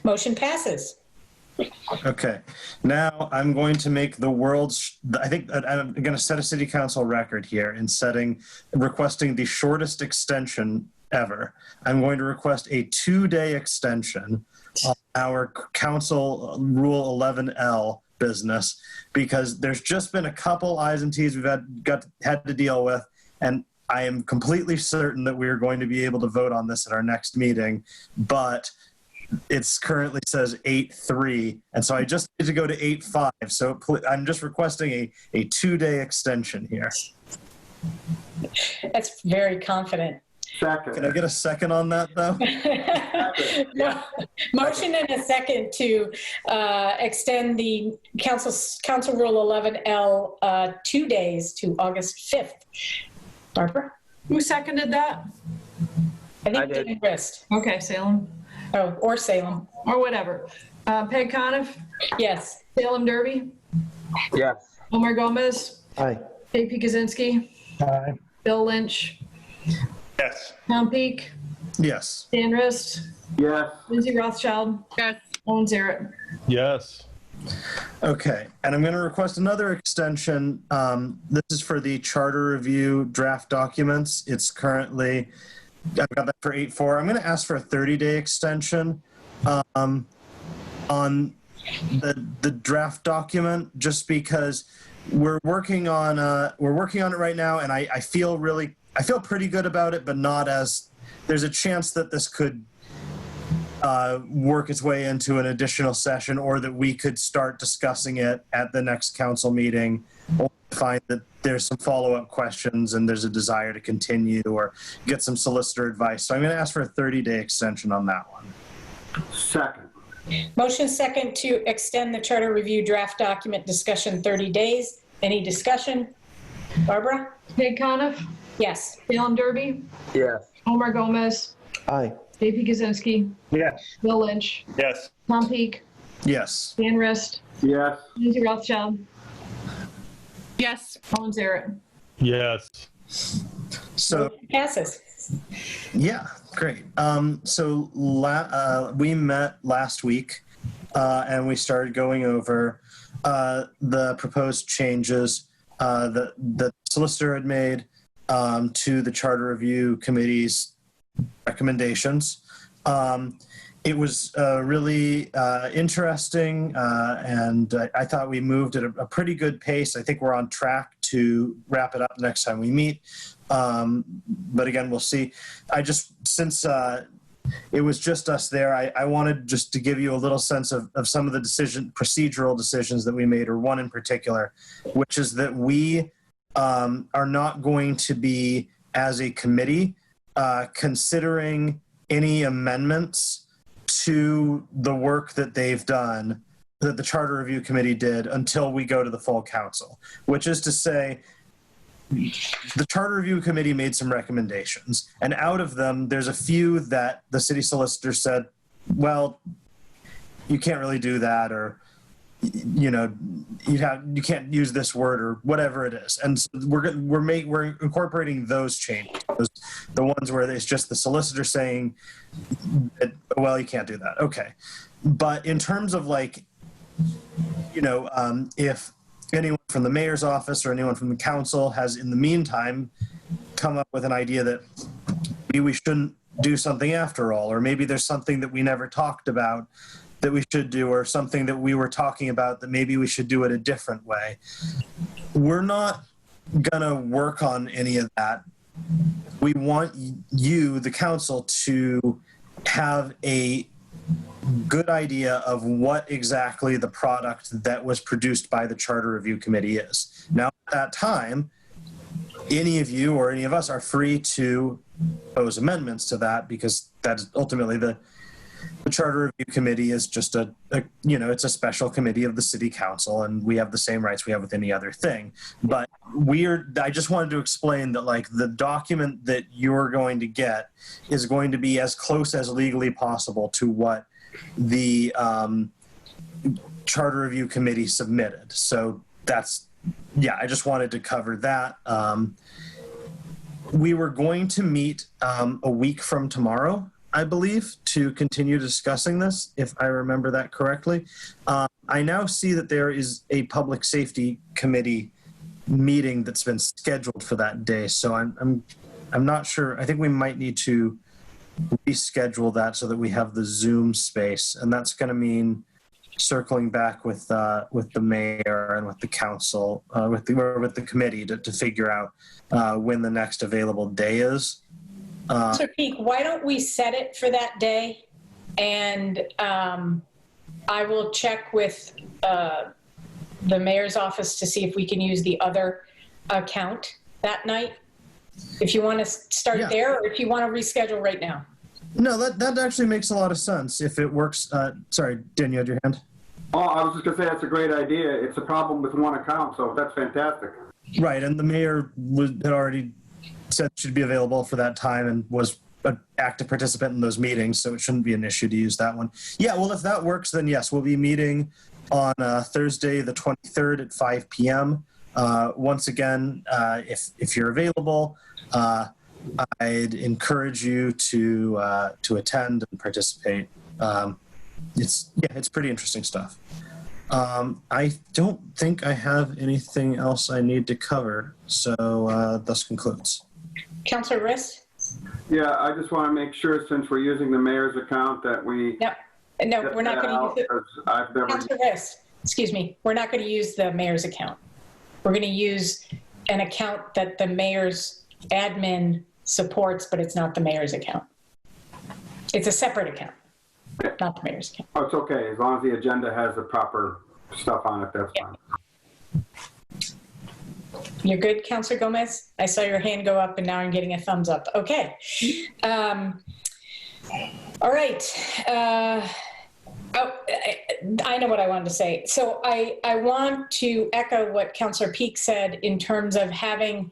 Speaker 1: Motion passes.
Speaker 6: Okay. Now I'm going to make the world's, I think I'm going to set a city council record here in requesting the shortest extension ever, I'm going to request a 2-day extension on our council rule 11L business, because there's just been a couple I's and T's we've had to deal with, and I am completely certain that we are going to be able to vote on this at our next meeting, but it's currently says 8-3, and so I just need to go to 8-5. So I'm just requesting a 2-day extension here.
Speaker 1: That's very confident.
Speaker 7: Second.
Speaker 6: Can I get a second on that, though?
Speaker 1: Motion and a second to extend the Council Rule 11L 2 days to August 5th. Barbara?
Speaker 2: Who seconded that?
Speaker 1: I think
Speaker 3: I did.
Speaker 1: Dan Grist.
Speaker 2: Okay, Salem,
Speaker 1: Oh, or Salem.
Speaker 2: or whatever. Peg Coniff,
Speaker 1: Yes.
Speaker 2: Salem Derby,
Speaker 3: Yes.
Speaker 2: Omar Gomez,
Speaker 10: Aye.
Speaker 2: JP Kaczynski,
Speaker 13: Aye.
Speaker 2: Bill Lynch,
Speaker 9: Yes.
Speaker 2: Tom Peak,
Speaker 6: Yes.
Speaker 2: Dan Rist,
Speaker 7: Yes.
Speaker 2: Lindsay Rothschild,
Speaker 5: Yes.
Speaker 2: Owen Zaret.
Speaker 4: Yes.
Speaker 6: Okay, and I'm going to request another extension. This is for the charter review draft documents. It's currently, I've got that for 8-4. I'm going to ask for a 30-day extension on the draft document, just because we're working on it right now, and I feel pretty good about it, but not as, there's a chance that this could work its way into an additional session, or that we could start discussing it at the next council meeting, or find that there's some follow-up questions and there's a desire to continue or get some solicitor advice. So I'm going to ask for a 30-day extension on that one.
Speaker 7: Second.
Speaker 1: Motion second to extend the charter review draft document discussion 30 days. Any discussion? Barbara?
Speaker 2: Peg Coniff,
Speaker 1: Yes.
Speaker 2: Salem Derby,
Speaker 3: Yes.
Speaker 2: Omar Gomez,
Speaker 10: Aye.
Speaker 2: JP Kaczynski,
Speaker 13: Yes.
Speaker 2: Bill Lynch,
Speaker 9: Yes.
Speaker 2: Tom Peak,
Speaker 6: Yes.
Speaker 2: Dan Rist,
Speaker 7: Yes.
Speaker 2: Lindsay Rothschild,
Speaker 5: Yes.
Speaker 2: Owen Zaret.
Speaker 4: Yes.
Speaker 6: So
Speaker 1: Passes.
Speaker 6: yeah, great. So we met last week, and we started going over the proposed changes that the solicitor had made to the Charter Review Committee's recommendations. It was really interesting, and I thought we moved at a pretty good pace. I think we're on track to wrap it up next time we meet. But again, we'll see. Since it was just us there, I wanted just to give you a little sense of some of the procedural decisions that we made, or one in particular, which is that we are not going to be, as a committee, considering any amendments to the work that they've done, that the Charter Review Committee did, until we go to the full council, which is to say, the Charter Review Committee made some recommendations, and out of them, there's a few that the city solicitor said, well, you can't really do that, or you can't use this word, or whatever it is. And so we're incorporating those changes, the ones where it's just the solicitor saying, well, you can't do that. Okay. But in terms of if anyone from the mayor's office or anyone from the council has in the meantime come up with an idea that maybe we shouldn't do something after all, or maybe there's something that we never talked about that we should do, or something that we were talking about that maybe we should do it a different way, we're not gonna work on any of that. We want you, the council, to have a good idea of what exactly the product that was produced by the Charter Review Committee is. Now, at that time, any of you or any of us are free to propose amendments to that, because that's ultimately the Charter Review Committee is just it's a special committee of the city council, and we have the same rights we have with any other thing. But I just wanted to explain that the document that you're going to get is going to be as close as legally possible to what the Charter Review Committee submitted. So I just wanted to cover that. We were going to meet a week from tomorrow, I believe, to continue discussing this, if I remember that correctly. I now see that there is a Public Safety Committee meeting that's been scheduled for that day, so I'm I'm not sure. I think we might need to reschedule that so that we have the Zoom space, and that's going to mean circling back with the mayor and with the council, with the committee to figure out when the next available day is.
Speaker 1: So, Peak, why don't we set it for that day? And I will check with the mayor's office to see if we can use the other account that night. If you want to start there, or if you want to reschedule right now.
Speaker 6: No, that actually makes a lot of sense if it works. Sorry, Dan, you had your hand?
Speaker 7: Oh, I was just going to say that's a great idea. It's a problem with one account, so that's fantastic.
Speaker 6: Right, and the mayor had already said she'd be available for that time and was an active participant in those meetings, so it shouldn't be an issue to use that one. Yeah, well, if that works, then yes, we'll be meeting on Thursday the 23rd at 5 p.m. Once again, if you're available, I'd encourage you to attend and participate. It's pretty interesting stuff. I don't think I have anything else I need to cover, so thus concludes.
Speaker 1: Councilor Riss?
Speaker 7: Yeah, I just want to make sure, since we're using the mayor's account, that we...
Speaker 1: No, we're not going to use it.
Speaker 7: I've
Speaker 1: Councilor Riss, excuse me, we're not going to use the mayor's account. We're going to use an account that the mayor's admin supports, but it's not the mayor's account. It's a separate account, not the mayor's account.
Speaker 7: Oh, it's okay. As long as the agenda has the proper stuff on it, that's fine.
Speaker 1: You're good, Councilor Gomez? I saw your hand go up and now I'm getting a thumbs up. Okay. All right. I know what I wanted to say. So I want to echo what Councilor Peak said in terms of having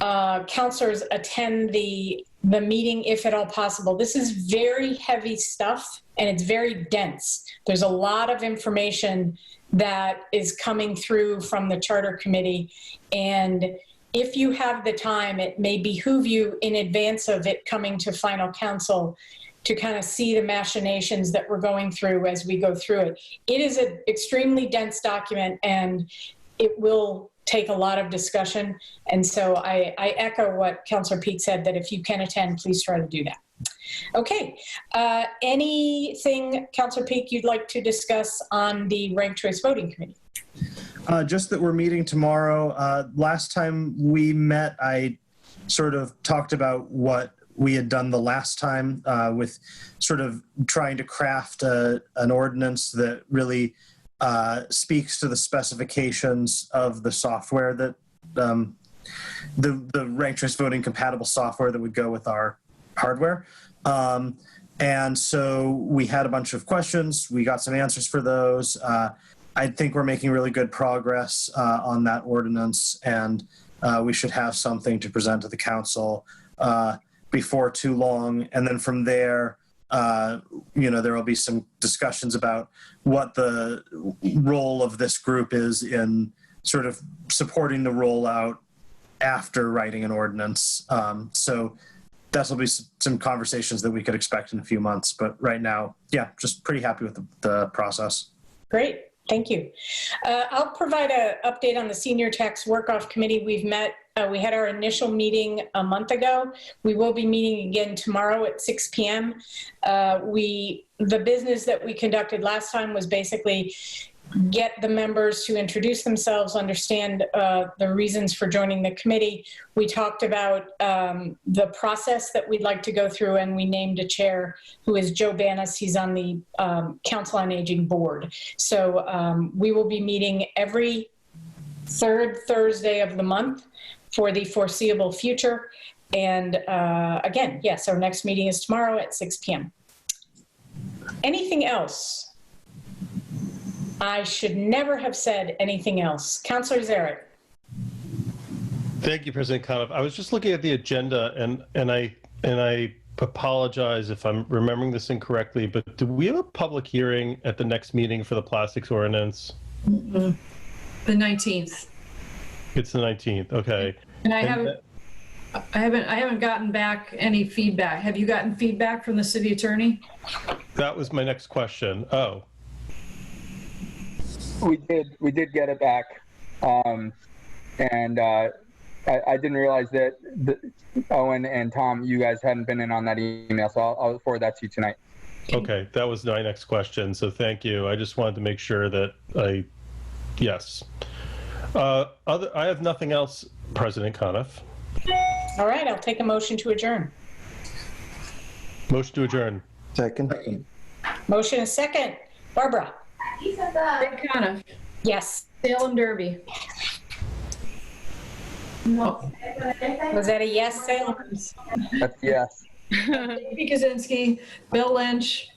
Speaker 1: councilors attend the meeting if at all possible. This is very heavy stuff and it's very dense. There's a lot of information that is coming through from the Charter Committee. And if you have the time, it may behoove you in advance of it coming to final council to kind of see the machinations that we're going through as we go through it. It is an extremely dense document and it will take a lot of discussion. And so I echo what Councilor Peak said, that if you can attend, please try to do that. Okay, anything, Councilor Peak, you'd like to discuss on the Ranked Choice Voting Committee?
Speaker 6: Just that we're meeting tomorrow. Last time we met, I sort of talked about what we had done the last time with sort of trying to craft an ordinance that really speaks to the specifications of the software that the Ranked Choice Voting compatible software that would go with our hardware. And so we had a bunch of questions. We got some answers for those. I think we're making really good progress on that ordinance, and we should have something to present to the council before too long. And then from there, there will be some discussions about what the role of this group is in sort of supporting the rollout after writing an ordinance. So that'll be some conversations that we could expect in a few months. But right now, yeah, just pretty happy with the process.
Speaker 1: Great. Thank you. I'll provide an update on the Senior Tax Work-Off Committee. We've met, we had our initial meeting a month ago. We will be meeting again tomorrow at 6 p.m. The business that we conducted last time was basically get the members to introduce themselves, understand the reasons for joining the committee. We talked about the process that we'd like to go through, and we named a chair who is Joe Banas. He's on the Council on Aging board. So we will be meeting every third Thursday of the month for the foreseeable future. And again, yes, our next meeting is tomorrow at 6 p.m. Anything else? I should never have said anything else. Councilor Zarek.
Speaker 4: Thank you, President Coniff. I was just looking at the agenda, and I apologize if I'm remembering this incorrectly, but do we have a public hearing at the next meeting for the plastics ordinance?
Speaker 2: The 19th.
Speaker 4: It's the 19th. Okay.
Speaker 2: And I haven't gotten back any feedback. Have you gotten feedback from the city attorney?
Speaker 4: That was my next question. Oh.
Speaker 3: We did get it back, and I didn't realize that Owen and Tom, you guys hadn't been in on that email, so I'll forward that to you tonight.
Speaker 4: Okay, that was my next question, so thank you. I just wanted to make sure that yes. I have nothing else, President Coniff.
Speaker 1: All right, I'll take a motion to adjourn.
Speaker 4: Motion to adjourn.
Speaker 10: Second.
Speaker 1: Motion is second. Barbara?
Speaker 2: Rick Coniff,
Speaker 1: Yes.
Speaker 2: Salem Derby. No.
Speaker 1: Was that a yes, Salem?
Speaker 3: That's yes.
Speaker 2: Pete Kaczynski, Bill Lynch,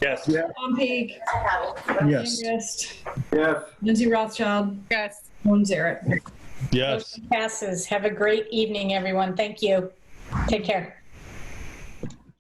Speaker 9: Yes.
Speaker 2: Tom Peak,
Speaker 13: Yes.
Speaker 2: Rist,
Speaker 7: Yes.
Speaker 2: Lindsay Rothschild,
Speaker 5: Yes.
Speaker 2: Owen Zaret.
Speaker 4: Yes.
Speaker 1: Motion passes. Have a great evening, everyone. Thank you. Take care.